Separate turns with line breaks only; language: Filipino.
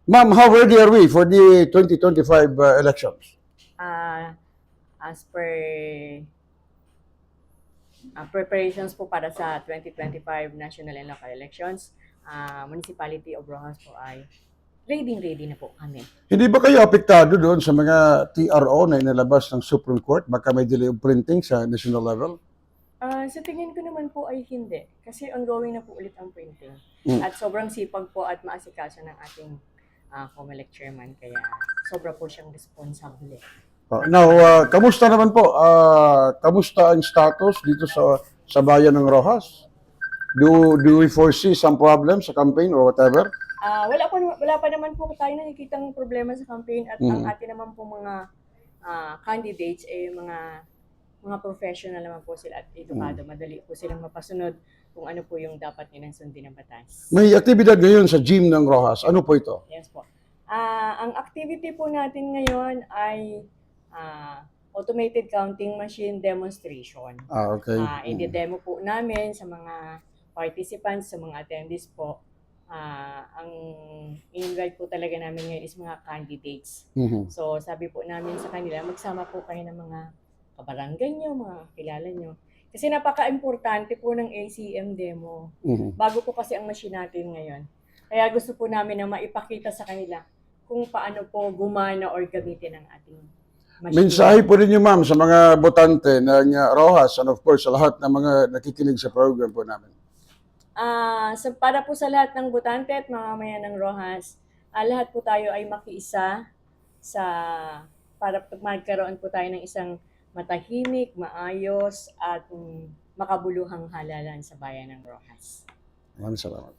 Ma'am, how ready are we for the 2025 elections?
As per preparations po para sa 2025 national and local elections, Municipality of Rojas po ay ready na po kami.
Hindi ba kayo apektado doon sa mga TRO na inilabas ng Supreme Court? Baka may delay of printing sa national level?
Sa tingin ko naman po ay hindi. Kasi ongoing na po ulit ang printing.
Mm.
At sobrang sipag po at maasikaso ng ating COMELEC chairman. Kaya sobra po siyang responsable.
Now, kamusta naman po? Kamusta ang status dito sa bayan ng Rojas? Do we foresee some problems sa campaign or whatever?
Wala pa naman po tayo nakikitang problema sa campaign at ang atin naman po mga candidates mga professional naman po sila at edukado. Madali po silang mapasunod kung ano po yung dapat nilang sundin ng batas.
May aktibidad ngayon sa gym ng Rojas. Ano po ito?
Yes po. Ang activity po natin ngayon ay automated counting machine demonstration.
Okay.
I-demo po namin sa mga participants, sa mga attendees po. Ang i-invite po talaga namin ngayon is mga candidates. So sabi po namin sa kanila, magsama po kayo ng mga kabarangay nyo, mga kilala nyo. Kasi napaka-importante po ng ACM demo. Bago po kasi ang machine natin ngayon. Kaya gusto po namin na maipakita sa kanila kung paano po gumana or gamitin ang ating machine.
Mensahe po rin ma'am sa mga botante ng Rojas and of course sa lahat ng mga nakikinig sa program po namin.
Para po sa lahat ng botante at mga mamayan ng Rojas, lahat po tayo ay makiisa para magkaroon po tayo ng isang matahimik, maayos at makabuluhang halalan sa bayan ng Rojas.
Maraming salamat.